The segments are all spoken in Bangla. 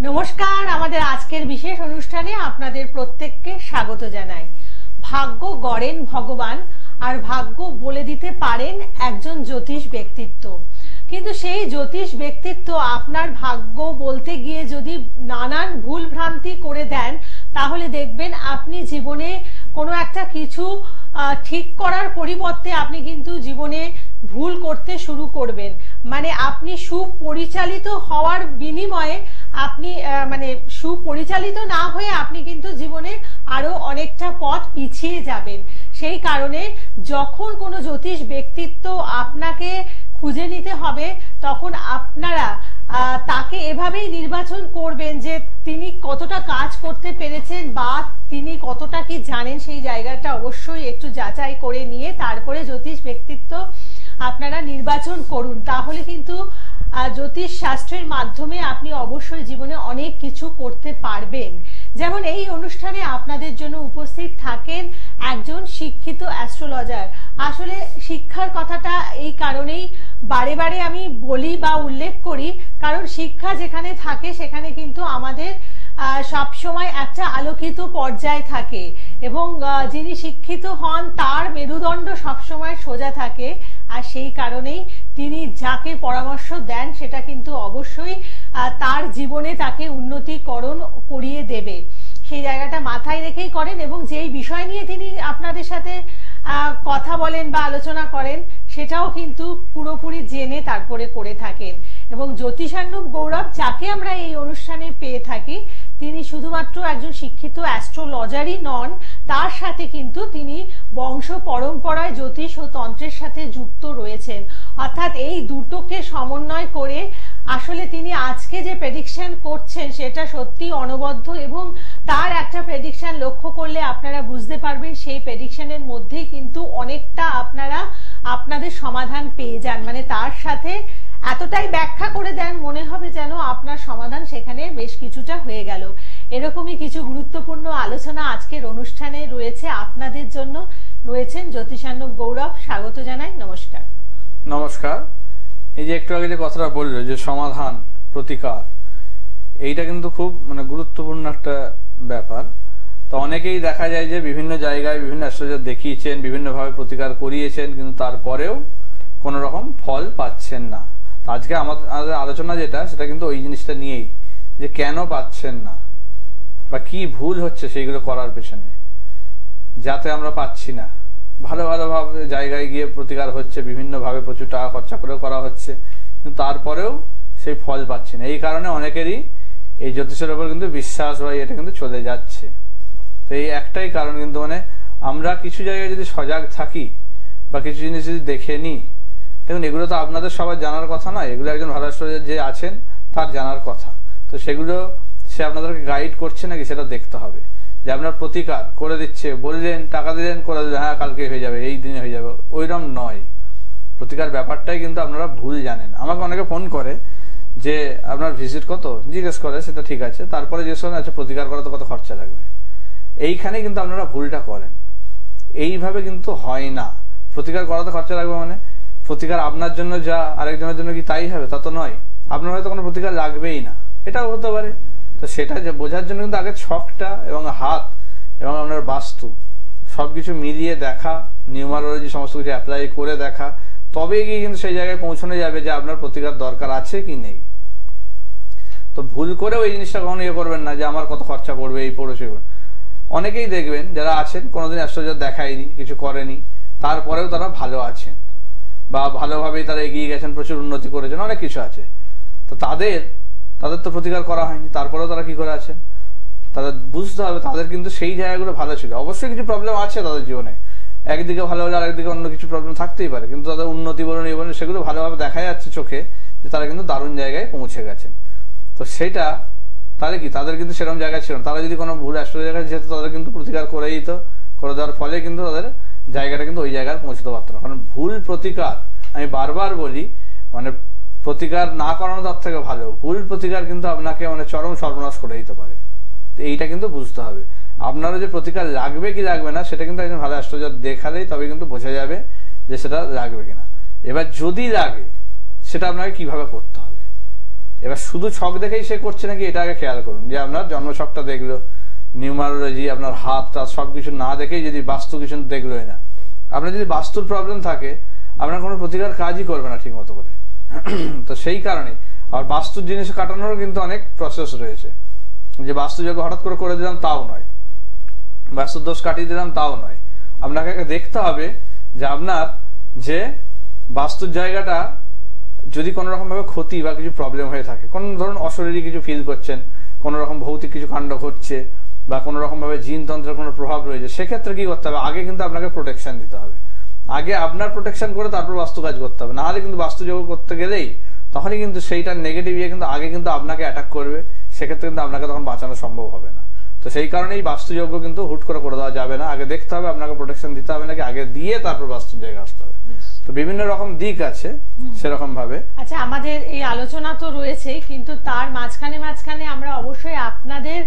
নমস্কার, আমাদের আজকের বিশেষ অনুষ্ঠানে আপনাদের প্রত্যেককে স্বাগত জানাই। ভাগ্য গড়েন ভগবান, আর ভাগ্য বলে দিতে পারেন একজন জ্যোতিষ ব্যক্তিত্ব। কিন্তু সেই জ্যোতিষ ব্যক্তিত্ব আপনার ভাগ্য বলতে গিয়ে যদি নানান ভুল ভ্রান্তি করে দেন, তাহলে দেখবেন আপনি জীবনে কোনো একটা কিছু ঠিক করার পরিবর্তে আপনি কিন্তু জীবনে ভুল করতে শুরু করবেন। মানে আপনি সুপরিচালিত হওয়ার বিনিময়ে আপনি সুপরিচালিত না হয়ে আপনি কিন্তু জীবনে আরো অনেকটা পথ পিছিয়ে যাবেন। সেই কারণে যখন কোনো জ্যোতিষ ব্যক্তিত্ব আপনাকে খুঁজে নিতে হবে, তখন আপনারা তাকে এভাবেই নির্বাচন করবেন যে তিনি কতটা কাজ করতে পেরেছেন বা তিনি কতটা কি জানেন। সেই জায়গাটা অবশ্যই একটু যাচাই করে নিয়ে তারপরে জ্যোতিষ ব্যক্তিত্ব আপনারা নির্বাচন করুন। তাহলে কিন্তু জ্যোতিষ শাস্ত্রের মাধ্যমে আপনি অবশ্যই জীবনে অনেক কিছু করতে পারবেন। যেমন এই অনুষ্ঠানে আপনাদের জন্য উপস্থিত থাকেন একজন শিক্ষিত অ্যাস্ট্রোলজার। আসলে শিক্ষার কথাটা এই কারণেই বারে বারে আমি বলি বা উল্লেখ করি, কারণ শিক্ষা যেখানে থাকে সেখানে কিন্তু আমাদের সব সময় একটা আলোকিত পর্যায় থাকে এবং যিনি শিক্ষিত হন তার মেরুদণ্ড সবসময় সোজা থাকে। আর সেই কারণেই তিনি যাকে পরামর্শ দেন সেটা কিন্তু অবশ্যই তার জীবনে তাকে উন্নতিকরণ করিয়ে দেবে। সেই জায়গাটা মাথায় রেখেই করেন এবং যেই বিষয় নিয়ে তিনি আপনাদের সাথে কথা বলেন বা আলোচনা করেন সেটাও কিন্তু পুরোপুরি জেনে তারপরে করে থাকেন। এবং জ্যোতিষানুপ গৌরব যাকে আমরা এই অনুষ্ঠানে পেয়ে থাকি, তিনি শুধুমাত্র একজন শিক্ষিত অ্যাস্ট্রোলজারই নন, তার সাথে কিন্তু তিনি বংশ পরম্পরায় জ্যোতিষ ও তন্ত্রের সাথে যুক্ত রয়েছেন। অর্থাৎ এই দুটোকে সমন্বয় করে আসলে তিনি আজকে যে প্রেডিকশন করছেন সেটা সত্যি অনবদ্য এবং তার একটা প্রেডিকশন লক্ষ্য করলে আপনারা বুঝতে পারবেন সেই প্রেডিকশনের মধ্যেই কিন্তু অনেকটা আপনারা আপনাদের সমাধান পেয়ে যান। মানে তার সাথে এতটাই ব্যাখ্যা করে দেন মনে হবে যেন আপনার সমাধান সেখানে বেশ কিছুটা হয়ে গেল। এরকমই কিছু গুরুত্বপূর্ণ আলোচনা আজকের অনুষ্ঠানে রয়েছে আপনাদের জন্য। রয়েছেন জ্যোতিষানুপ গৌরব, স্বাগত জানাই। নমস্কার। নমস্কার। এই যে একটু আগে যে কথাটা বললো যে সমাধান প্রতিকার, এইটা কিন্তু খুব গুরুত্বপূর্ণ একটা ব্যাপার। তো অনেকেই দেখা যায় যে বিভিন্ন জায়গায় বিভিন্ন অ্যাস্ট্রোলজার দেখিয়েছেন, বিভিন্নভাবে প্রতিকার করিয়েছেন, কিন্তু তারপরেও কোনো রকম ফল পাচ্ছেন না। আজকে আমাদের আলোচনা যেটা সেটা কিন্তু ওই জিনিসটা নিয়েই, যে কেন পাচ্ছেন না বা কি ভুল হচ্ছে সেইগুলো করার পেছনে, যাতে আমরা পাচ্ছি না। ভালো ভাবে জায়গায় গিয়ে প্রতিকার হচ্ছে, বিভিন্নভাবে প্রচুর টাকা খরচা করে করা হচ্ছে, কিন্তু তারপরেও সেই ফল পাচ্ছি না। এই কারণে অনেকেরই এই জ্যোতিষের উপর কিন্তু বিশ্বাস বা এটা কিন্তু চলে যাচ্ছে। তো এই একটাই কারণ, কিন্তু আমরা কিছু জায়গায় যদি সজাগ থাকি বা কিছু জিনিস যদি দেখে নিই, দেখুন এগুলো তো আপনাদের সবার জানার কথা নয়, এগুলো একজন ভালো অ্যাস্ট্রোলজার যে আছেন তার জানার কথা। তো সেগুলো সে আপনাদেরকে গাইড করছে নাকি সেটা দেখতে হবে। যে আপনার প্রতিকার করে দিচ্ছে, বললেন টাকা দিলেন, করে দিলেন, হ্যাঁ কালকে হয়ে যাবে, এই দিনে হয়ে যাবে, ওইরকম নয়। প্রতিকার ব্যাপারটাই কিন্তু আপনারা ভুল জানেন। আমাকে অনেকে ফোন করে যে আপনার ভিজিট কত, জিজ্ঞেস করে, সেটা ঠিক আছে, তারপরে জিজ্ঞেস করেন আচ্ছা প্রতিকার করা তো কত খরচা লাগবে। এইখানে কিন্তু আপনারা ভুলটা করেন। এইভাবে কিন্তু হয় না। প্রতিকার করাতে খরচা লাগবে প্রতিকার আপনার জন্য যা আরেকজনের জন্য কি তাই হবে? তা তো নয়। আপনার হয়তো কোনো প্রতিকার লাগবেই না, এটাও হতে পারে। তো সেটা যে বোঝার জন্য কিন্তু আগে ছকটা এবং হাত এবং আপনার বাস্তু সবকিছু মিলিয়ে দেখা, নিউমারোলজি সমস্ত কিছু অ্যাপ্লাই করে দেখা, তবে গিয়ে কিন্তু সেই জায়গায় পৌঁছানো যাবে যে আপনার প্রতিকার দরকার আছে কি নেই। তো ভুল করেও এই জিনিসটা কখনো করবেন না যে আমার কত খরচা পড়বে, এই পড়ে সে। অনেকেই দেখবেন যারা আছেন কোনোদিন অ্যাস্ট্রোলজার দেখায়নি, কিছু করেনি, তারপরেও তারা ভালো আছেন বা ভালোভাবেই তারা এগিয়ে গেছেন, প্রচুর উন্নতি করেছেন, অনেক কিছু আছে। তো তাদের তো প্রতিকার করা হয়নি, তারপরেও তারা কি করে আছেন। তাদের বুঝতে হবে তাদের কিন্তু সেই জায়গাগুলো ভালো ছিল। অবশ্যই কিছু প্রবলেম আছে তাদের জীবনে, একদিকে ভালো হলে আরেকদিকে অন্য কিছু প্রবলেম থাকতেই পারে, কিন্তু তাদের উন্নতি বলুন এই বলুন সেগুলো ভালোভাবে দেখা যাচ্ছে চোখে যে তারা কিন্তু দারুণ জায়গায় পৌঁছে গেছেন। তো সেটা তাহলে কি তাদের কিন্তু সেরকম জায়গায় ছিল না। তারা যদি কোনো ভুল অ্যাস্ট্রোলজার যেত, তাদের কিন্তু প্রতিকার করে দিত, করে দেওয়ার ফলে কিন্তু তাদের জায়গাটা কিন্তু ওই জায়গায় পৌঁছতে পারতো না। কারণ ভুল প্রতিকার, আমি বারবার বলি, প্রতিকার না করানো তার থেকে ভালো। ভুল প্রতিকার কিন্তু আপনাকে চরম সর্বনাশ করে দিতে পারে। তো এইটা কিন্তু বুঝতে হবে। আপনারও যে প্রতিকার লাগবে কি লাগবে না সেটা কিন্তু একজন ভালো অ্যাস্ট্রোলজার দেখালেই তবে কিন্তু বোঝা যাবে যে সেটা লাগবে কিনা। এবার যদি লাগে সেটা আপনাকে কিভাবে করতে হবে এবার শুধু ছক দেখেই সে করছে নাকি এটা আগে খেয়াল করুন, যে আপনার জন্ম ছকটা দেখলো, নিউমারোলজি, আপনার হাত টাত সবকিছু না দেখেই যদি বাস্তু কিছু দেখলোই না, আপনার যদি বাস্তুর প্রবলেম থাকে আপনার কোনো প্রতিকার কাজই করবে না ঠিক মতো করে। তো সেই কারণে আর বাস্তুর জিনিস কাটানোর কিন্তু অনেক প্রসেস রয়েছে, যে বাস্তু যজ্ঞ হঠাৎ করে দিলাম তাও নয়, বাস্তুর দোষ কাটিয়ে দিলাম তাও নয়। আপনাকে দেখতে হবে যে আপনার যে বাস্তুর জায়গাটা যদি কোনো রকম ভাবে ক্ষতি বা কিছু প্রবলেম হয়ে থাকে, কোন ধরুন অশরীরী কিছু ফিল করছেন, কোন রকম ভৌতিক কিছু কাণ্ড ঘটছে বা কোন রকম ভাবে জিনতন্ত্রের কোনো প্রভাব রয়েছে, সেক্ষেত্রে কি করতে হবে, আগে কিন্তু আপনাকে প্রোটেকশন দিতে হবে। আগে আপনার প্রোটেকশন করে তারপর বাস্তু কাজ করতে হবে, নাহলে কিন্তু বাস্তু যোগ করতে গেলেই তখনই কিন্তু সেইটার নেগেটিভ ইয়ে কিন্তু আগে কিন্তু আপনাকে অ্যাটাক করবে, সেক্ষেত্রে কিন্তু আপনাকে তখন বাঁচানো সম্ভব হবে না। তো সেই কারণেই বাস্তুযোগ্য কিন্তু হুট করে দেওয়া যাবে না, আগে দেখতে হবে আপনাকে প্রোটেকশন দিতে হবে নাকি, আগে দিয়ে তারপর বাস্তুর জায়গায় আসতে হবে। তো বিভিন্ন রকম দিক আছে সেরকম ভাবে। আচ্ছা, আমাদের এই আলোচনা তো রয়েছে, কিন্তু তার মাঝখানে মাঝখানে আমরা অবশ্যই আপনাদের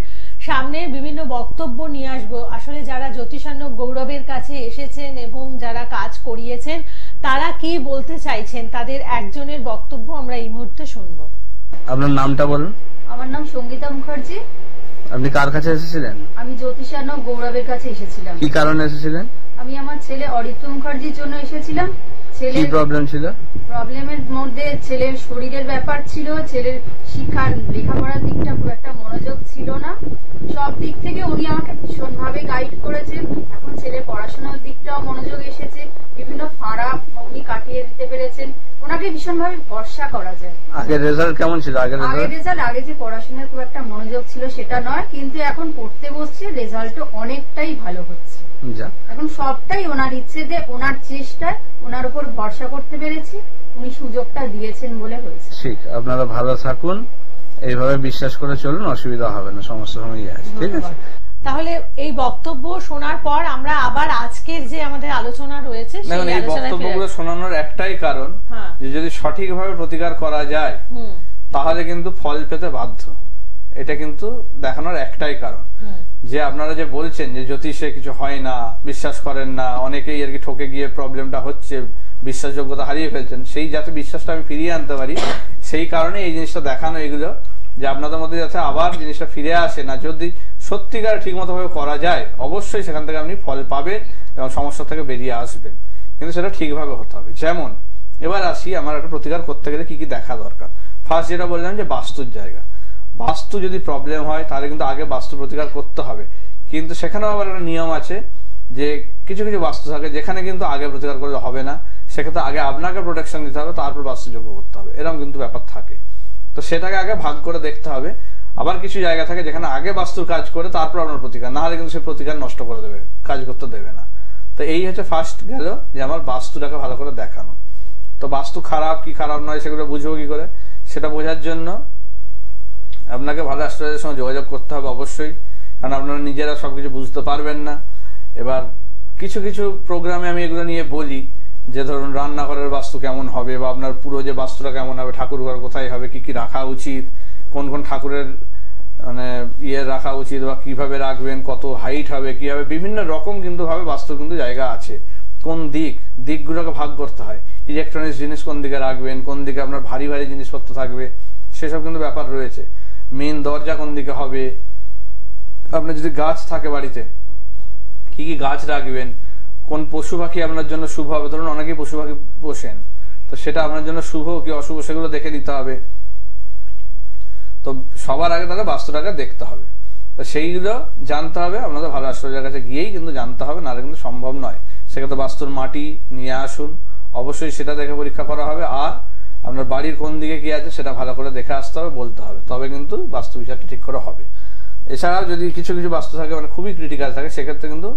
সামনে বিভিন্ন বক্তব্য নিয়ে আসবো। আসলে যারা জ্যোতিষান্য গৌরবের কাছে এসেছেন এবং যারা কাজ করিয়েছেন তারা কি বলতে চাইছেন, তাদের একজনের বক্তব্য আমরা এই মুহূর্তে শুনবো। আপনার নামটা বলুন। আমার নাম সঙ্গীতা মুখার্জি। আপনি কার কাছে এসেছিলেন? আমি জ্যোতিষান্য গৌরবের কাছে এসেছিলাম। কি কারণে এসেছিলেন? আমি আমার ছেলে অরিত্র মুখার্জির জন্য এসেছিলাম। কি প্রবলেম ছিল? প্রবলেমের মধ্যে ছেলের শরীরের ব্যাপার ছিল, ছেলের শিক্ষার লেখাপড়ার দিকটা খুব একটা মনোযোগ ছিল না, সব দিক থেকে উনি আমাকে ভীষণভাবে গাইড করেছেন। এখন ছেলের পড়াশোনার দিকটাও মনোযোগ এসেছে, বিভিন্ন ফাঁড়া উনি কাটিয়ে দিতে পেরেছেন, ওনাকে ভীষণভাবে ভরসা করা যায়। আগের রেজাল্ট কেমন ছিল? আগের রেজাল্ট আগে যে পড়াশোনার খুব একটা মনোযোগ ছিল সেটা নয়, কিন্তু এখন পড়তে বসছে, রেজাল্টও অনেকটাই ভালো হচ্ছে। এখন সবটাই ওনার ইচ্ছে, যে ওনার চেষ্টায় ওনার উপর ভরসা করতে পেরেছি, উনি সুযোগটা দিয়েছেন বলে হয়েছে। ঠিক, আপনারা ভালো থাকুন, এইভাবে বিশ্বাস করে চলুন, অসুবিধা হবে না, সমস্ত সময় আছে। ঠিক আছে, তাহলে এই বক্তব্য শোনার পর আমরা আবার আজকের যে আমাদের আলোচনা রয়েছে সেই বক্তব্যগুলো শোনানোর একটাই কারণ, যে যদি সঠিকভাবে প্রতিকার করা যায় তাহলে কিন্তু ফল পেতে বাধ্য, এটা কিন্তু দেখানোর একটাই কারণ। যে আপনারা যে বলছেন যে জ্যোতিষে কিছু হয় না, বিশ্বাস করেন না, অনেকেই আর কি ঠকে গিয়ে প্রবলেমটা হচ্ছে, বিশ্বাসযোগ্যতা হারিয়ে ফেলছেন, সেই যাতে বিশ্বাসটা আমি ফিরিয়ে আনতে পারি সেই কারণে এই জিনিসটা দেখানো, এগুলো যে আপনাদের মধ্যে যাতে আবার জিনিসটা ফিরে আসে না, যদি সত্যিকার ঠিক মতো ভাবে করা যায় অবশ্যই সেখান থেকে আপনি ফল পাবেন এবং সমস্যা থেকে বেরিয়ে আসবেন, কিন্তু সেটা ঠিকভাবে হতে হবে। যেমন এবার আসি আমার একটা প্রতিকার করতে গেলে কি কি দেখা দরকার। ফার্স্ট যেটা বললাম যে বাস্তুর জায়গা, বাস্তু যদি প্রবলেম হয় তাহলে কিন্তু আগে বাস্তু প্রতিকার করতে হবে, কিন্তু সেখানেও আবার একটা নিয়ম আছে যে কিছু কিছু বাস্তু থাকে যেখানে কিন্তু আগে প্রতিকার করলে হবে না, সেক্ষেত্রে আগে আপনাকে প্রোটেকশন দিতে হবে, তারপর বাস্তুযোগ্য করতে হবে, এরকম কিন্তু ব্যাপার থাকে। তো সেটাকে আগে ভাগ করে দেখতে হবে। আবার কিছু জায়গা থাকে যেখানে আগে বাস্তুর কাজ করে তারপর আপনার প্রতিকার, না হলে কিন্তু সে প্রতিকার নষ্ট করে দেবে, কাজ করতে দেবে না। তো এই হচ্ছে ফার্স্ট গেল যে আমার বাস্তুটাকে ভালো করে দেখানো। তো বাস্তু খারাপ কি খারাপ নয় সেগুলো বুঝবো কি করে, সেটা বোঝার জন্য আপনাকে ভালো অ্যাস্ট্রোলজারের সঙ্গে যোগাযোগ করতে হবে অবশ্যই, কারণ আপনারা নিজেরা সবকিছু বুঝতে পারবেন না। এবার কিছু কিছু প্রোগ্রামে আমি এগুলো নিয়ে বলি, যে ধরুন রান্নাঘরের বাস্তু কেমন হবে, বা আপনার পুরো যে বাস্তুটা কেমন হবে, ঠাকুর ঘর কোথায় হবে, কি কি রাখা উচিত, কোন কোন ঠাকুরের মানে ইয়ে রাখা উচিত, বা কিভাবে রাখবেন, কত হাইট হবে, কি হবে, বিভিন্ন রকম কিন্তু ভাবে বাস্তু কিন্তু জায়গা আছে। কোন দিকগুলোকে ভাগ করতে হয়, ইলেকট্রনিক্স জিনিস কোন দিকে রাখবেন, কোন দিকে আপনার ভারী ভারী জিনিসপত্র থাকবে, সেসব কিন্তু ব্যাপার রয়েছে। মেন দরজা কোন দিকে হবে, আপনার যদি গাছ থাকে বাড়িতে কি কি গাছ রাখবেন, কোন পশু পাখি আপনার জন্য শুভ হবে, ধরুন অনেকেই পশু পাখি পোষেন, তো সেটা আপনার জন্য শুভ কি অশুভ সেগুলো দেখে দিতে হবে। তো সবার আগে তাহলে বাস্তুটাকে দেখতে হবে, তো সেইগুলো জানতে হবে, আপনাদের ভালো অ্যাস্ট্রোলজারের কাছে গিয়েই কিন্তু জানতে হবে, নাহলে কিন্তু সম্ভব নয়। সেক্ষেত্রে বাস্তুর মাটি নিয়ে আসুন, অবশ্যই সেটা দেখে পরীক্ষা করা হবে, আর আপনার বাড়ির কোন দিকে কি আছে সেটা ভালো করে দেখে আসতে হবে, বলতে হবে, তবে কিন্তু বাস্তু বিষয়টা ঠিক করে হবে। এছাড়াও যদি কিছু কিছু বাস্তু থাকে মানে খুবই ক্রিটিক্যাল থাকে, সেক্ষেত্রে কিন্তু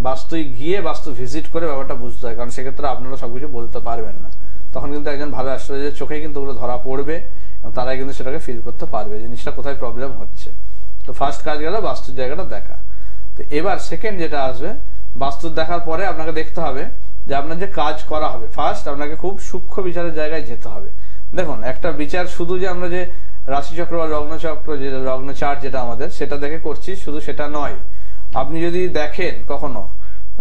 বাস্তুই গিয়ে বাস্তু ভিজিট করে ব্যাপারটা বুঝতে হয়, কারণ সেক্ষেত্রে আপনারা সবকিছু বলতে পারবেন না, তখন কিন্তু একজন ভালো অ্যাস্ট্রোলজারের চোখে কিন্তু ওগুলো ধরা পড়বে এবং তারাই কিন্তু সেটাকে ফিল করতে পারবে জিনিসটা কোথায় প্রবলেম হচ্ছে। তো ফার্স্ট কাজ গেল বাস্তুর জায়গাটা দেখা। তো এবার সেকেন্ড যেটা আসবে, বাস্তুর দেখার পরে আপনাকে দেখতে হবে যে আপনার যে কাজ করা হবে, ফার্স্ট আপনাকে খুব সূক্ষ্ম বিচারের জায়গায় যেতে হবে। দেখুন একটা বিচার শুধু যে আমরা যে রাশিচক্র বা লগ্নচক্র, যে লগ্ন চার্ট যেটা আমাদের সেটা দেখে করছি, শুধু সেটা নয়। আপনি যদি দেখেন কখনো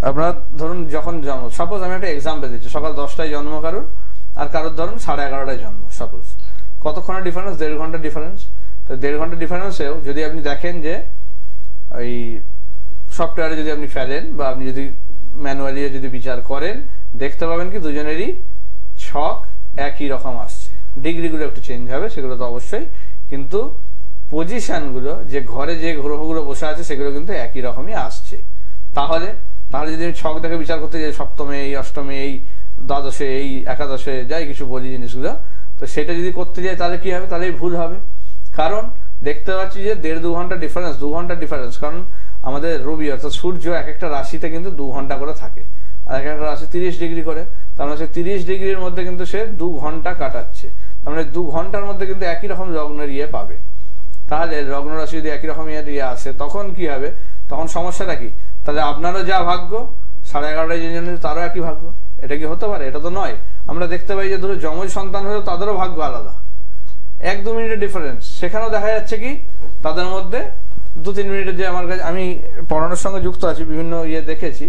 আপনার ধরুন যখন জন্ম, সাপোজ আমি একটা এক্সাম্পল দিচ্ছি, সকাল 10টায় জন্ম কারোর, আর কারোর ধরুন 11:30টায় জন্ম সাপোজ, কতক্ষণের ডিফারেন্স? 1.5 ঘন্টা ডিফারেন্স। তো 1.5 ঘন্টা ডিফারেন্সেও যদি আপনি দেখেন যে ওই সফটওয়্যারে যদি আপনি ফেলেন বা আপনি যদি ম্যানুয়ালি যদি বিচার করেন, দেখতে পাবেন কি দুজনেরই ছক একই রকম আসছে। ডিগ্রিগুলো একটু চেঞ্জ হবে, সেগুলো তো অবশ্যই, কিন্তু পজিশনগুলো যে ঘরে যে গ্রহগুলো বসে আছে সেগুলো কিন্তু একই রকমই আসছে। তাহলে যদি আমি ছক দেখে বিচার করতে যাই, সপ্তমে এই, অষ্টমে এই, দ্বাদশে এই, একাদশে যাই কিছু বলি জিনিসগুলো, তো সেটা যদি করতে যাই তাহলে কি হবে? তাহলে ভুল হবে। কারণ দেখতে পাচ্ছি যে 1.5-2 ঘন্টা ডিফারেন্স, 2 ঘন্টা ডিফারেন্স। কারণ আমাদের রবি অর্থাৎ সূর্য এক একটা রাশিতে কিন্তু 2 ঘন্টা করে থাকে, আর এক একটা রাশি 30 ডিগ্রি করে। তার মানে 30 ডিগ্রির মধ্যে কিন্তু সে 2 ঘন্টা কাটাচ্ছে। তার মানে 2 ঘন্টার মধ্যে কিন্তু একই রকম লগ্নের ইয়ে পাবে। তাহলে লগ্ন রাশি যদি একই রকম ইয়ে আসে, তখন কি হবে? তখন সমস্যাটা কি? তাহলে আপনারও যা ভাগ্য, 11:30 যে তারও একই ভাগ্য। এটা কি হতে পারে? এটা তো নয়। আমরা দেখতে পাই যে ধরো যমজ সন্তান হলেও তাদেরও ভাগ্য আলাদা, 1-2 মিনিটের ডিফারেন্স। সেখানেও দেখা যাচ্ছে কি তাদের মধ্যে 2-3 মিনিটের যে, আমার কাছে আমি পড়ানোর সঙ্গে যুক্ত আছি, বিভিন্ন ইয়ে দেখেছি,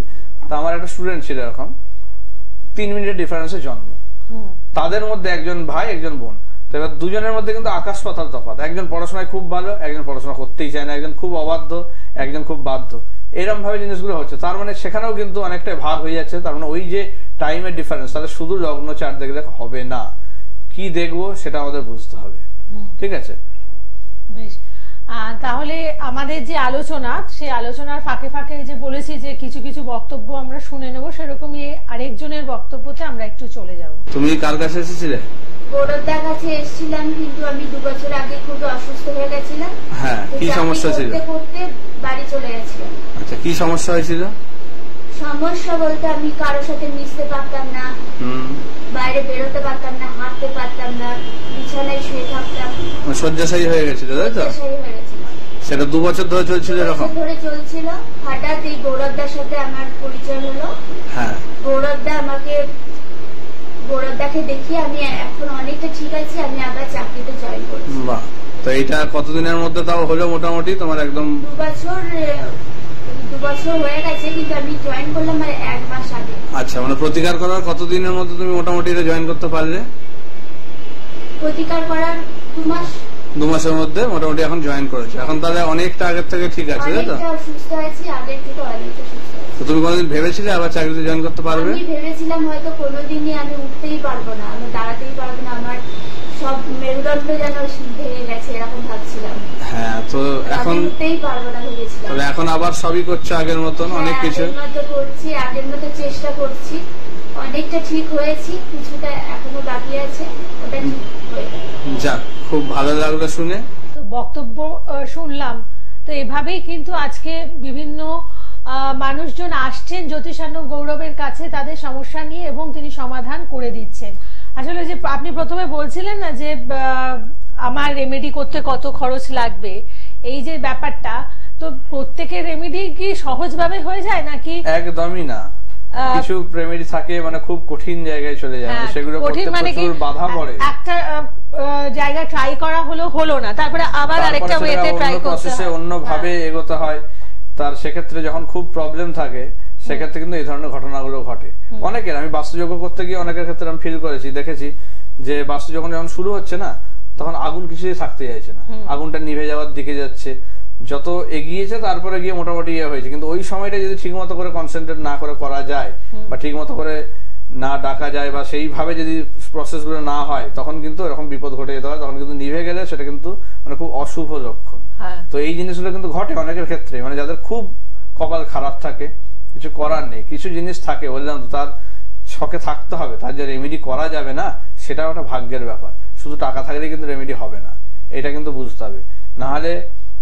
তা আমার একটা স্টুডেন্ট ছিল এরকম 3 মিনিটের ডিফারেন্সে জন্ম। তাদের মধ্যে একজন ভাই একজন বোন। তো এবার দুজনের মধ্যে কিন্তু আকাশ পাতাল তফাৎ। একজন পড়াশোনায় খুব ভালো, একজন পড়াশোনা করতেই চায় না, একজন খুব অবাধ্য, একজন খুব বাধ্য। এরকম ভাবে জিনিসগুলো হচ্ছে। তার মানে সেখানেও কিন্তু অনেকটা ভাগ হয়ে যাচ্ছে। তার মানে ওই যে টাইমের ডিফারেন্স, তাহলে শুধু লগ্ন চার্ট দেখলে হবে না, কি দেখবো সেটা আমাদের বুঝতে হবে। ঠিক আছে, বেশ। তাহলে আমাদের যে আলোচনা, সেই আলোচনার ফাঁকে ফাঁকে যে বলেছি যে কিছু কিছু বক্তব্য আমরা শুনে নেব, সেরকমই আরেকজনের বক্তব্যতে আমরা একটু চলে যাব। তুমি কার কাছে এসেছিলে? গৌরবদার কাছে এসেছিলাম, কিন্তু আমি 2 বছর আগে খুব অসুস্থ হয়ে গেছিলাম। হ্যাঁ, কি সমস্যা ছিল? করতে বাড়ি চলে গেছিলাম। আচ্ছা, কি সমস্যা হয়েছিল? সমস্যা বলতে আমি কারোর সাথে মিশতে পারতাম না, বাইরে বেরোতে পারতাম না, হাঁটতে পারতাম না, বিছানায় শুয়ে থাকতাম। শয্যাশায়ী হয়ে গেছিল, তাই তো? শয্যাশায়ী হয়ে গেছিলাম। সেটা 2 বছর ধরে চলছিল এরকম? ধরে চলছিল। হঠাৎ এই গৌরবদার সাথে আমার পরিচয় হলো। হ্যাঁ, গৌরবদাকে দেখি আমি এখন অনেকটা ঠিক আছি, আমি আবার চাকরিতে জয়েন করেছি। বাহ। তো এটা কতদিনের মধ্যে তাও হলো মোটামুটি তোমার? একদম 2 বছর হয়ে গেছে, কিন্তু আমি জয়েন করলাম 1 মাস আগে। আচ্ছা, মানে প্রতিকার করার কতদিনের মধ্যে তুমি মোটামুটি এটা জয়েন করতে পারলে? প্রতিকার করার 2 মাস। 2 মাসের মধ্যে মোটামুটি এখন জয়েন করেছো। এখন তাহলে অনেকটা আগের থেকে ঠিক আছে, তাই তো? অনেকটা সুস্থ আছি, আগের থেকে অনেকটা সুস্থ আছি। তো তুমি কোনোদিন ভেবেছিলে আবার চাকরিতে জয়েন করতে পারবে? আমি ভেবেছিলাম হয়তো কোনোদিনই আমি উঠতেই পারবো না, আমি দাঁড়াতেই পারবো না, আমার সব মেরুদণ্ড যেন ভেঙে গেছে, এরকম ভাবছিলাম। হ্যাঁ, তো এখন উঠতেই পারবো না ভেবেছিলাম। তবে এখন আবার সবই করছো আগের মতন, অনেক কিছু আগের মতো করছি, আগের মতো চেষ্টা করছি, অনেকটা ঠিক হয়েছি, কিছুটা এখনো বাকি আছে, ওটা ঠিক হয়ে যাবে। যাক, খুব ভালো লাগলো শুনে। তো বক্তব্য শুনলাম। তো এভাবেই কিন্তু আজকে বিভিন্ন মানুষজন আসছেন জ্যোতিষার্ণব গৌরবের কাছে তাদের সমস্যা নিয়ে, এবং তিনি সমাধান করে দিচ্ছেন। আসলে যে আপনি প্রথমে বলছিলেন না যে আমার রেমেডি করতে কত খরচ লাগবে, এই যে ব্যাপারটা, তো প্রত্যেকের রেমেডি কি সহজভাবে হয়ে যায় নাকি? একদমই না। কিছু রেমেডি থাকে মানে খুব কঠিন জায়গায় চলে যায়, সেগুলো করতে প্রচুর বাধা পড়ে। একটা জায়গা ট্রাই করা হলো না, তারপরে আবার আরেকটা ওয়েতে ট্রাই করতে হয়, অন্য ভাবে এগোতে হয়। তার সেক্ষেত্রে যখন খুব প্রবলেম থাকে, সেক্ষেত্রে কিন্তু এই ধরনের ঘটনাগুলো ঘটে অনেকের। আমি বাস্তুযোগ্য করতে গিয়ে অনেকের ক্ষেত্রে আমি ফিল করেছি, দেখেছি যে বাস্তু যখন শুরু হচ্ছে না, তখন আগুন কিছুই থাকতে চাইছে না, আগুনটা নিভে যাওয়ার দিকে যাচ্ছে। যত এগিয়েছে তারপরে গিয়ে মোটামুটি ইয়ে হয়েছে। কিন্তু ওই সময়টা যদি ঠিক মতো করে কনসেন্ট্রেট না করে করা যায়, বা ঠিক মতো করে না ডাকা যায়, বা সেইভাবে যদি প্রসেস গুলো না হয়, তখন কিন্তু এরকম বিপদ ঘটে যেতে হয়। তখন কিন্তু নিভে গেলে সেটা কিন্তু মানে খুব অশুভ লক্ষণ। তো এই জিনিসগুলো কিন্তু ঘটে অনেকের ক্ষেত্রে, মানে যাদের খুব কপাল খারাপ থাকে, কিছু করার নেই। কিছু জিনিস থাকে বললাম তো, তার ছকে থাকতে হবে, তার যে রেমেডি করা যাবে না, সেটাও একটা ভাগ্যের ব্যাপার। শুধু টাকা থাকলেই কিন্তু রেমেডি হবে না, এটা কিন্তু বুঝতে হবে। না হলে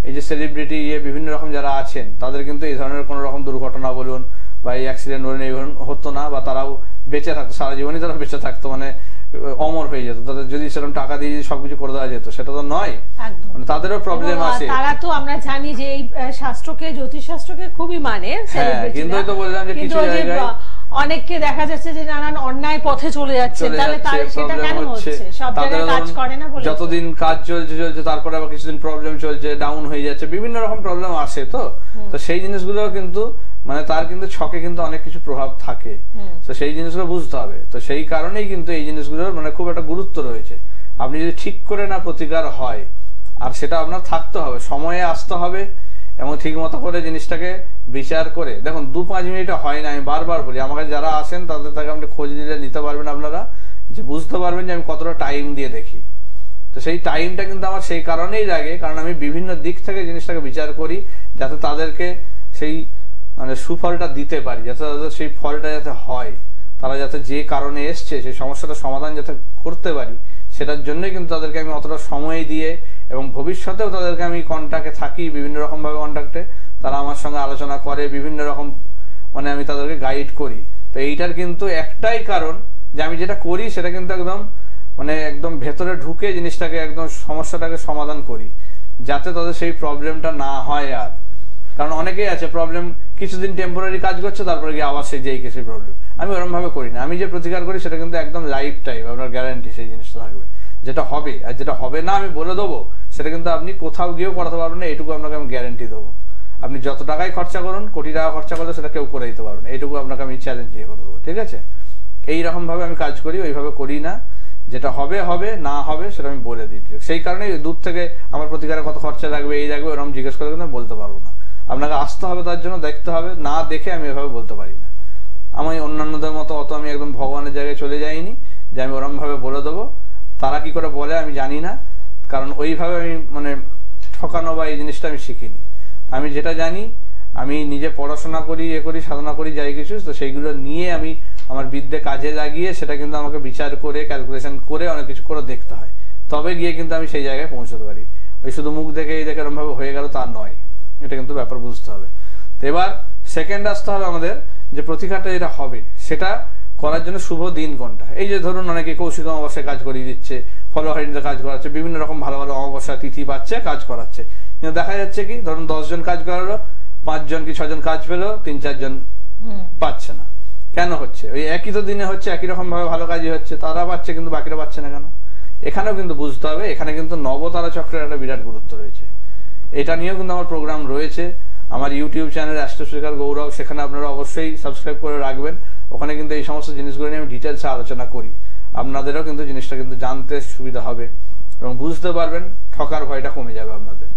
এই যে সেলিব্রিটি বিভিন্ন রকম যারা আছেন, তাদের কিন্তু এই ধরনের কোন রকম দুর্ঘটনা বলুন বা এই অ্যাক্সিডেন্ট বলুন এই হতো না, বা তারাও বেঁচে থাকতো, সারা জীবনই তারা বেঁচে থাকতো, মানে অমর হয়ে যেত। তাদের যদি সেরকম টাকা দিয়ে সবকিছু করে দেওয়া যেত, সেটা তো নয়, মানে তাদেরও প্রবলেম আছে। তারা তো আমরা জানি যে এই শাস্ত্রকে, জ্যোতিষ শাস্ত্রকে খুবই মানে, কিন্তু তো বললাম যে কিছু জায়গায় অনেককে দেখা যাচ্ছে যে নানান অন্যায় পথে চলে যাচ্ছে, তাহলে সেটা কেন হচ্ছে? সব জায়গায় কাজ করে না বলে যতদিন কাজ চলছে তারপরে আবার কিছুদিন প্রবলেম চলছে, ডাউন হয়ে যাচ্ছে, বিভিন্ন রকম প্রবলেম আসে। তো সেই জিনিসগুলো কিন্তু মানে তার কিন্তু ছকে কিন্তু অনেক কিছু প্রভাব থাকে, তো সেই জিনিসগুলো বুঝতে হবে। তো সেই কারণেই কিন্তু এই জিনিসগুলোর মানে খুব একটা গুরুত্ব রয়েছে। আপনি যদি ঠিক করে না প্রতিকার হয়, আর সেটা আপনার থাকতে হবে, সময়ে আসতে হবে এবং ঠিক মতো করে জিনিসটাকে বিচার করে। দেখুন 2-5 মিনিটে হয় না, আমি বারবার বলি, আমাকে যারা আসেন তাদের থেকে আপনি খোঁজ নিতে পারবেন, আপনারা যে বুঝতে পারবেন যে আমি কতটা টাইম দিয়ে দেখি। তো সেই টাইমটা কিন্তু আমার সেই কারণেই লাগে, কারণ আমি বিভিন্ন দিক থেকে জিনিসটাকে বিচার করি, যাতে তাদেরকে সেই মানে সুফলটা দিতে পারি, যাতে তাদের সেই ফলটা যাতে হয়, তারা যাতে যে কারণে এসছে সেই সমস্যাটা সমাধান যাতে করতে পারি, সেটার জন্যই কিন্তু তাদেরকে আমি অতটা সময় দিয়ে এবং ভবিষ্যতেও তাদেরকে আমি কন্ট্যাক্টে থাকি, বিভিন্ন রকম ভাবে কন্ট্যাক্টে তারা আমার সঙ্গে আলোচনা করে, বিভিন্ন রকম মানে আমি তাদেরকে গাইড করি। তো এইটার কিন্তু একটাই কারণ যে আমি যেটা করি সেটা কিন্তু একদম মানে একদম ভেতরে ঢুকে জিনিসটাকে একদম সমস্যাটাকে সমাধান করি, যাতে তাদের সেই প্রবলেমটা না হয়। আর কারণ অনেকেই আছে প্রবলেম কিছুদিন টেম্পোরারি কাজ করছে, তারপরে গিয়ে আবার সেই যেই সেই প্রবলেম। আমি ওরকম ভাবে করি না, আমি যে প্রতিকার করি সেটা কিন্তু একদম লাইফ টাইম আপনার গ্যারান্টি সেই জিনিসটা থাকবে, যেটা হবে। আর যেটা হবে না আমি বলে দেবো, সেটা কিন্তু আপনি কোথাও গিয়েও করাতে পারবেন না, এইটুকু আপনাকে আমি গ্যারান্টি দেবো। আপনি যত টাকাই খরচা করুন, কোটি টাকা খরচা করলে সেটা কেউ করে দিতে পারবেন, এইটুকু আপনাকে আমি চ্যালেঞ্জ দিয়ে করে দেবো, ঠিক আছে? এইরকম ভাবে আমি কাজ করি, ওইভাবে করি না। যেটা হবে হবে, না হবে সেটা আমি বলে দিই। সেই কারণে দূর থেকে আমার প্রতিকারে কত খরচা লাগবে, এই লাগবে, ওরকম জিজ্ঞেস করে কিন্তু বলতে পারবো না। আপনাকে আসতে হবে, তার জন্য দেখতে হবে, না দেখে আমি এভাবে বলতে পারি না। আমি অন্যান্যদের মতো অত আমি একদম ভগবানের জায়গায় চলে যাইনি যে আমি ওরকম ভাবে বলে দেবো। তারা কি করে বলে আমি জানি না, কারণ ওইভাবে আমি মানে ঠকানো বা এই জিনিসটা আমি শিখিনি। আমি যেটা জানি, আমি নিজে পড়াশোনা করি, করি, সাধনা করি, যাই কিছু, তো সেইগুলো নিয়ে আমি আমার বিদ্যে কাজে লাগিয়ে সেটা কিন্তু আমাকে বিচার করে ক্যালকুলেশন করে অনেক কিছু করে দেখতে হয়, তবে গিয়ে কিন্তু আমি সেই জায়গায় পৌঁছতে পারি। ওই শুধু মুখ দেখে এই দেখে এরকম ভাবে হয়ে গেল তা নয়, এটা কিন্তু ব্যাপার বুঝতে হবে। তো এবার সেকেন্ড আসতে হবে আমাদের, যে প্রতিকারটা যেটা হবে সেটা করার জন্য শুভ দিন কোনটা। এই যে ধরুন অনেকে কৌশিক অমাবস্যায় কাজ করিয়ে দিচ্ছে, ফলহারিণীতে কাজ করাচ্ছে, বিভিন্ন রকম ভালো ভালো অমাবস্যা তিথি পাচ্ছে, কাজ করাচ্ছে, কিন্তু দেখা যাচ্ছে কি ধরুন 10 জন কাজ করালো, 5 জন কি 6 জন কাজ পেলো, 3-4 জন পাচ্ছে না। কেন হচ্ছে? ওই একই তো দিনে হচ্ছে, একই রকম ভাবে ভালো কাজই হচ্ছে, তারা পাচ্ছে কিন্তু বাকিরা পাচ্ছে না কেন? এখানেও কিন্তু বুঝতে হবে, এখানে কিন্তু নবতারা চক্রের একটা বিরাট গুরুত্ব রয়েছে। এটা নিয়েও কিন্তু আমার প্রোগ্রাম রয়েছে আমার ইউটিউব চ্যানেল অ্যাস্ট্রোস্পিকার গৌরব, সেখানে আপনারা অবশ্যই সাবস্ক্রাইব করে রাখবেন। ওখানে কিন্তু এই সমস্ত জিনিসগুলো নিয়ে আমি ডিটেলসে আলোচনা করি, আপনাদেরও কিন্তু জিনিসটা কিন্তু জানতে সুবিধা হবে এবং বুঝতে পারবেন, ঠকার ভয়টা কমে যাবে আপনাদের।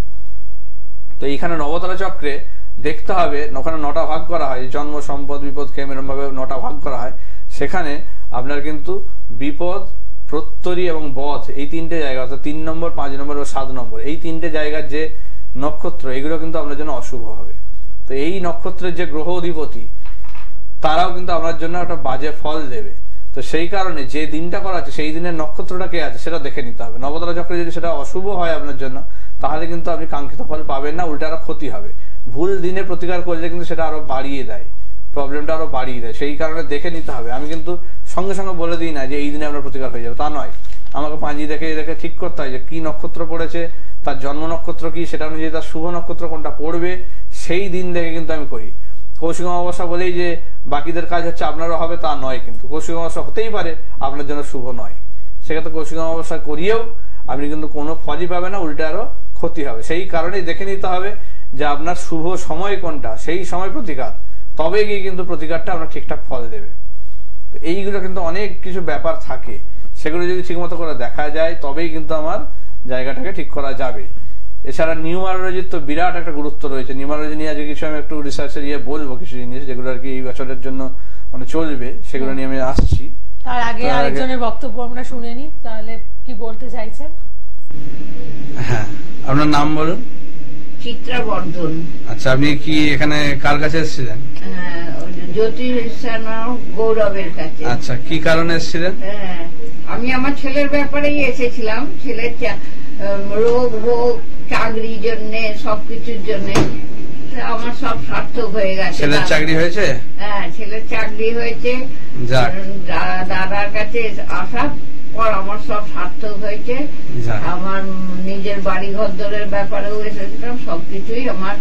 তো এইখানে নবতারা চক্রে দেখতে হবে, ওখানে 9টা ভাগ করা হয়, জন্ম, সম্পদ, বিপদ, ক্ষেম, এরকম ভাবে 9টা ভাগ করা হয়। সেখানে আপনার কিন্তু বিপদ, প্রত্যরি এবং বধ, এই 3টে জায়গা, অর্থাৎ 3 নম্বর, 5 নম্বর ও 7 নম্বর, এই 3টে জায়গার যে নক্ষত্র, এগুলো কিন্তু আপনার জন্য অশুভ হবে। তো এই নক্ষত্রের যে গ্রহ অধিপতি, তারাও কিন্তু আপনার জন্য একটা বাজে ফল দেবে। তো সেই কারণে যে দিনটা করা আছে সেই দিনের নক্ষত্রটা কে আছে সেটা দেখে নিতে হবে। নবতারা চক্রে যদি সেটা অশুভ হয় আপনার জন্য, তাহলে কিন্তু আপনি কাঙ্ক্ষিত ফল পাবেন না, উল্টা আরো ক্ষতি হবে। ভুল দিনে প্রতিকার করলে কিন্তু সেটা আরো বাড়িয়ে দেয়, প্রবলেমটা আরো বাড়িয়ে দেয়। সেই কারণে দেখে নিতে হবে। আমি কিন্তু সঙ্গে সঙ্গে বলে দিই না যে এই দিনে আপনার প্রতিকার হয়ে যাবে, তা নয়। আমাকে পাঁজি দেখে দেখে ঠিক করতে হয় যে কি নক্ষত্র পড়েছে, তার জন্ম নক্ষত্র কি, সেটা অনুযায়ী তার শুভ নক্ষত্র কোনটা পড়বে, সেই দিন দেখে কিন্তু আমি করি। কৌশিক অমাবস্যা বলেই যে বাকিদের কাজ হচ্ছে আপনারও হবে তা নয়, কিন্তু কৌশিক অমাবস্যা হতেই পারে আপনার জন্য শুভ নয়, সেক্ষেত্রে কৌশিক অমাবস্যা করিয়েও আপনি কিন্তু কোনো ফলই পাবেন না, উল্টে আরো ক্ষতি হবে। সেই কারণেই দেখে নিতে হবে যে আপনার শুভ সময় কোনটা, সেই সময় প্রতিকার, তবে গিয়ে কিন্তু প্রতিকারটা আপনার ঠিকঠাক ফল দেবে। এইগুলো কিন্তু অনেক কিছু ব্যাপার থাকে, সেগুলো যদি ঠিক মতো করে দেখা যায় তবেই কিন্তু আমার জায়গাটাকে ঠিক করা যাবে। এছাড়া নিউমারোলজির তো বিরাট একটা গুরুত্ব রয়েছে। নিউমারোলজি নিয়ে আজকে কিছু আমি একটু রিসার্চের বলবো, কিছু জিনিস যেগুলো আর কি এই বছরের জন্য মানে চলবে, সেগুলো নিয়ে আমি আসছি। তার আগে আরেকজনের বক্তব্য আমরা শুনে নিই, তাহলে কি বলতে চাইছেন? হ্যাঁ, আপনার নাম বলুন। চিত্রা বর্ধন। আচ্ছা, আপনি কি এখানে কার কাছে এসেছিলেন? জ্যোতিষ গৌরবের কাছে। আচ্ছা, কি কারণে এসেছিলেন? আমি আমার ছেলের ব্যাপারেই এসেছিলাম। ছেলের রোগ ভোগ, চাকরির জন্য, সবকিছুর জন্য আমার সব সার্থক হয়ে গেছে। ছেলের চাকরি হয়েছে? হ্যাঁ, ছেলের চাকরি হয়েছে। দাদার কাছে আসার পর আমার সব সার্থক হয়েছে। আমার নিজের বাড়ি ঘর দরের ব্যাপারেও এসেছিলাম, সবকিছুই আমার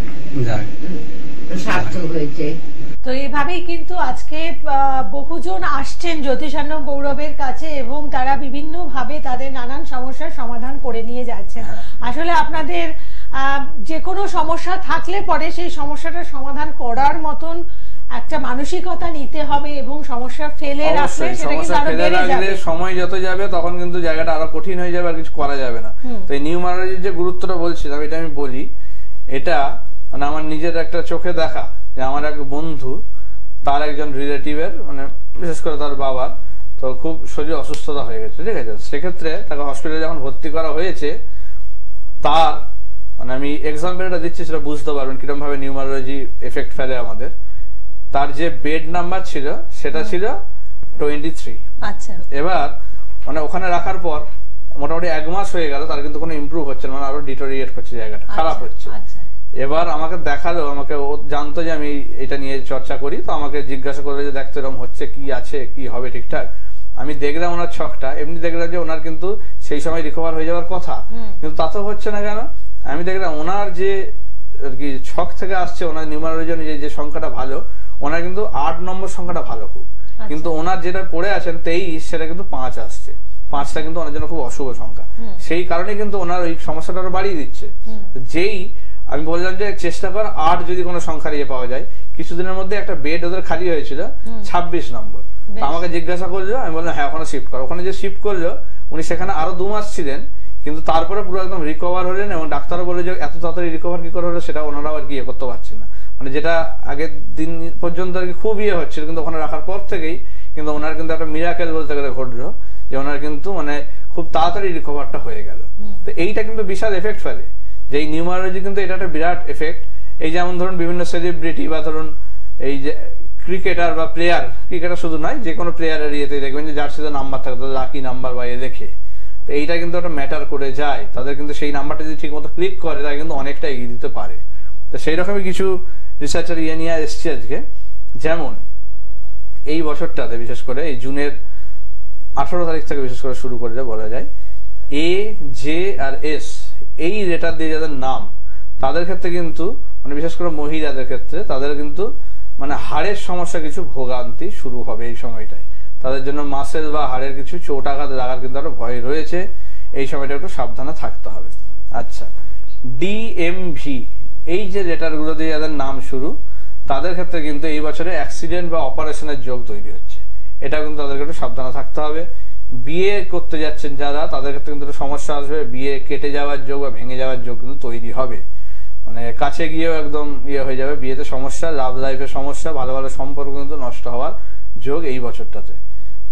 সার্থক হয়েছে। তো এইভাবেই কিন্তু আজকে বহুজন আসছেন জ্যোতিষান্ন গৌরবের কাছে এবং তারা বিভিন্ন ভাবে তাদের নানান সমস্যার সমাধান করে নিয়ে যাচ্ছেন। আসলে আপনাদের যে কোনো সমস্যা থাকলে পরে সেই সমস্যাটার সমাধান করার মতন একটা মানসিকতা নিতে হবে এবং সমস্যা ফেলে রাখলে সেটা কিন্তু আরো বেড়ে যাবে। সময় যত যাবে তখন কিন্তু জায়গাটা আরো কঠিন হয়ে যাবে, আর কিছু করা যাবে না। তো এই নিউমারোলজির যে গুরুত্বটা বলছিলাম, এটা আমি বলি, এটা মানে আমার নিজের একটা চোখে দেখা যে আমার এক বন্ধু, তার একজন রিলেটিভের মানে বিশেষ করে তার বাবার তো খুব শরীর অসুস্থতা হয়ে গেছে, ঠিক আছে। সেক্ষেত্রে তাকে হসপিটালে যখন ভর্তি করা হয়েছে, তার মানে আমি এক্সাম্পলটা দিচ্ছি সেটা বুঝতে পারবেন কিরকম ভাবে নিউমারোলজি এফেক্ট ফেলে আমাদের। তার যে বেড নাম্বার ছিল সেটা ছিল 23। আচ্ছা, এবার মানে ওখানে রাখার পর মোটামুটি 1 মাস হয়ে গেল, তার কিন্তু কোনো ইমপ্রুভ হচ্ছে না, মানে আরো ডিটোরিয়েট করছে, জায়গাটা খারাপ হচ্ছে। এবার আমাকে দেখালো, আমাকে ও জানতো যে আমি এটা নিয়ে চর্চা করি, তো আমাকে জিজ্ঞাসা করলো যে দেখতে এরকম হচ্ছে, কি আছে, কি হবে ঠিকঠাক। আমি দেখলাম ওনার ছকটা, এমনি দেখলাম যে ওনার কিন্তু সেই সময় রিকভার হয়ে যাওয়ার কথা, কিন্তু তা তো হচ্ছে না কেন। আমি দেখলাম ওনার যে আর কি ছক থেকে আসছে, ওনার নিউমারোলজি যে সংখ্যাটা ভালো, ওনার কিন্তু 8 নম্বর সংখ্যাটা ভালো খুব, কিন্তু ওনার যেটা পড়ে আছেন 23, সেটা কিন্তু 5 আসছে। 5টা কিন্তু ওনার জন্য খুব অশুভ সংখ্যা, সেই কারণে কিন্তু ওনার ওই সমস্যাটা আরো বাড়িয়ে দিচ্ছে। যেই আমি বললাম যে চেষ্টা কর 8 যদি কোনো সংখ্যা ইয়ে পাওয়া যায়। কিছুদিনের মধ্যে একটা বেড ওদের খালি হয়েছিল 26 নম্বর, আমাকে জিজ্ঞাসা করলো, আমি বললাম হ্যাঁ ওখানে শিফট করো। ওখানে যে শিফট করলো, উনি সেখানে আরো 2 মাস ছিলেন, কিন্তু তারপরে পুরো একদম রিকভার হলেন, এবং ডাক্তারও বলে যে এত তাড়াতাড়ি রিকভার কি করে হলো সেটা ওনারাও আর কি ইয়ে করতে পারছেন না। মানে যেটা আগের দিন পর্যন্ত আর কি খুব ইয়ে হচ্ছিল, কিন্তু ওখানে রাখার পর থেকেই কিন্তু ওনার কিন্তু একটা মিরাকেল বলতে গেলে ঘটলো, যে ওনার কিন্তু মানে খুব তাড়াতাড়ি রিকভারটা হয়ে গেল। তো এইটা কিন্তু বিশাল এফেক্ট ফেলে, যে এই নিউমারোলজি কিন্তু এটা একটা বিরাট এফেক্ট। এই যেমন ধরুন বিভিন্ন সেলিব্রিটি বা ধরুন এই যে ক্রিকেটার বা প্লেয়ার, ক্রিকেটার শুধু নয়, যে কোনো প্লেয়ারের ইয়েতে দেখবেন যে জার্সিতে নাম্বার থাকে, তাদের লাকি নাম্বার বা দেখে, তো এইটা কিন্তু একটা ম্যাটার করে যায়। তাদের কিন্তু সেই নাম্বারটা যদি ঠিক মতো ক্লিক করে, তারা কিন্তু অনেকটা এগিয়ে দিতে পারে। তো সেই রকমই কিছু রিসার্চার ইয়ে নিয়ে এসছে আজকে। যেমন এই বছরটাতে বিশেষ করে এই জুনের 18 তারিখ থেকে বিশেষ করে শুরু করে বলা যায়, এ, জে আর এস এই লেটার দিয়ে যাদের নাম, তাদের ক্ষেত্রে কিন্তু মানে বিশেষ করে মহিলাদের ক্ষেত্রে তাদের কিন্তু মানে হাড়ের সমস্যা কিছু ভোগান্তি শুরু হবে এই সময়টায়। তাদের জন্য মাসেল বা হাড়ের কিছু চোট আঘাত লাগার কিন্তু একটা ভয় রয়েছে, এই সময়টা একটু সাবধানে থাকতে হবে। আচ্ছা, ডিএমভি এই যে লেটার গুলো দিয়ে যাদের নাম শুরু, তাদের ক্ষেত্রে কিন্তু এই বছরে অ্যাক্সিডেন্ট বা অপারেশনের যোগ তৈরি হচ্ছে, এটা কিন্তু তাদেরকে একটু সাবধানে থাকতে হবে। বিয়ে করতে যাচ্ছেন যারা, তাদের ক্ষেত্রে কিন্তু সমস্যা আসবে, বিয়ে কেটে যাওয়ার যোগ বা ভেঙে যাওয়ার যোগ কিন্তু তৈরি হবে, মানে কাছে গিয়েও একদম ইয়ে হয়ে যাবে, বিয়েতে সমস্যা, লাভ লাইফে সমস্যা, ভালো ভালো সম্পর্ক কিন্তু নষ্ট হওয়ার যোগ এই বছরটাতে।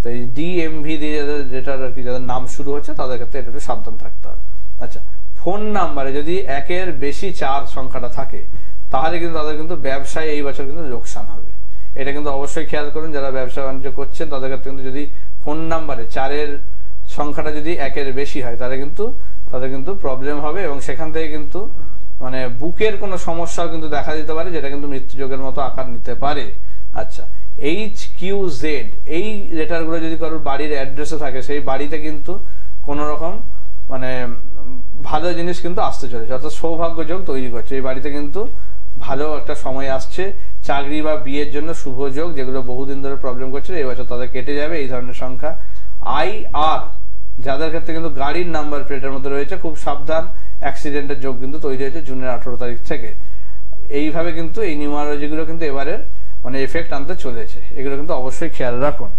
তো এই ডিএমভি দিয়ে যেটার আর কি যাদের নাম শুরু হচ্ছে, তাদের ক্ষেত্রে এটা একটু সাবধান থাকতে হবে। আচ্ছা, ফোন নাম্বারে যদি 1-এর বেশি 4 সংখ্যাটা থাকে, তাহলে কিন্তু তাদের কিন্তু ব্যবসায় এই বছর কিন্তু লোকসান হবে। এটা কিন্তু অবশ্যই খেয়াল করুন, যারা ব্যবসা বাণিজ্য করছেন তাদের ক্ষেত্রে কিন্তু যদি ফোন নাম্বারে 4-এর সংখ্যাটা যদি 1-এর বেশি হয়, তাহলে কিন্তু তাদের কিন্তু প্রবলেম হবে, এবং সেখান থেকে কিন্তু মানে বুকের কোনো সমস্যাও কিন্তু দেখা দিতে পারে, যেটা কিন্তু মৃত্যুযোগের মতো আকার নিতে পারে। আচ্ছা, HQZ এই লেটার গুলো যদি কারোর বাড়ির অ্যাড্রেসে থাকে, সেই বাড়িতে কিন্তু কোন রকম মানে ভালো জিনিস কিন্তু আসতে চলেছে, অর্থাৎ সৌভাগ্য যোগ তৈরি করছে। এই বাড়িতে কিন্তু ভালো একটা সময় আসছে, চাকরি বা বিয়ের জন্য শুভ যোগ, যেগুলো বহুদিন ধরে প্রবলেম করছে এই বছর তাদের কেটে যাবে। এই ধরনের সংখ্যা। IR যাদের ক্ষেত্রে কিন্তু গাড়ির নাম্বার প্লেটের মধ্যে রয়েছে, খুব সাবধান, অ্যাক্সিডেন্টের যোগ কিন্তু তৈরি হয়েছে জুনের 18 তারিখ থেকে। এইভাবে কিন্তু এই নিউমারোলজি গুলো কিন্তু এবারের মানে এফেক্ট আনতে চলেছে, এগুলো কিন্তু অবশ্যই খেয়াল রাখুন,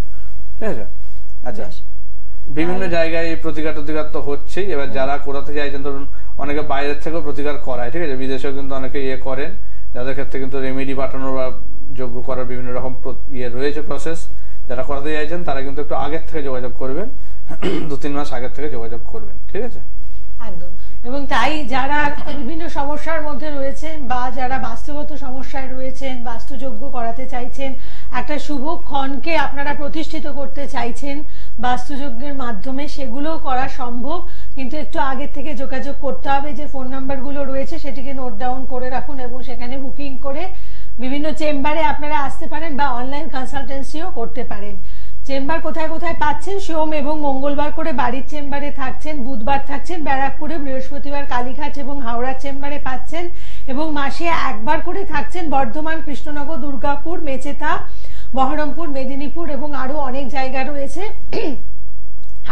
ঠিক আছে। আচ্ছা, বিভিন্ন জায়গায় এই প্রতিকার তো হচ্ছেই। এবার যারা করাতে চাইছেন, ধরুন অনেকে বাইরের থেকেও প্রতিকার করায়, ঠিক আছে, বিদেশেও কিন্তু অনেকে ইয়ে করেন, যাদের ক্ষেত্রে কিন্তু রেমেডি পাঠানোর বা যোগ্য করার বিভিন্ন রকম ইয়ে রয়েছে প্রসেস। যারা করাতে চাইছেন তারা কিন্তু একটু আগের থেকে যোগাযোগ করবেন, 2-3 মাস আগের থেকে যোগাযোগ করবেন, ঠিক আছে। একদম। এবং তাই যারা বিভিন্ন সমস্যার মধ্যে রয়েছেন বা যারা বাস্তুগত সমস্যায় রয়েছেন, বাস্তুযোগ্য করাতে চাইছেন, একটা শুভ ক্ষণকে আপনারা প্রতিষ্ঠিত করতে চাইছেন বাস্তুযজ্ঞের মাধ্যমে, সেগুলো করা সম্ভব, কিন্তু একটু আগে থেকে যোগাযোগ করতে হবে। যে ফোন নাম্বারগুলো রয়েছে সেটিকে নোট ডাউন করে রাখুন এবং সেখানে বুকিং করে বিভিন্ন চেম্বারে আপনারা আসতে পারেন বা অনলাইন কনসালটেন্সিও করতে পারেন। চেম্বার কোথায় কোথায় পাচ্ছেন? সোম এবং মঙ্গলবার করে বাড়ির চেম্বারে থাকছেন, বুধবার থাকছেন ব্যারাকপুরে, বৃহস্পতিবার কালীঘাট এবং হাওড়ার চেম্বারে পাচ্ছেন, এবং মাসে একবার করে থাকছেন বর্ধমান, কৃষ্ণনগর, দুর্গাপুর, মেচেথা, বহরমপুর, মেদিনীপুর এবং আরো অনেক জায়গা রয়েছে।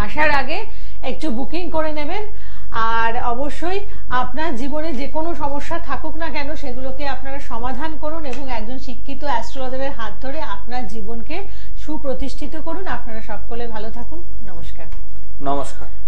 আসার আগে একটু বুকিং করে নেবেন। আর অবশ্যই আপনার জীবনে যে কোনো সমস্যা থাকুক না কেন সেগুলোকে আপনারা সমাধান করুন এবং একজন শিক্ষিত অ্যাস্ট্রোলজারের হাত ধরে আপনার জীবনকে সুপ্রতিষ্ঠিত করুন। আপনারা সকলে ভালো থাকুন। নমস্কার। নমস্কার।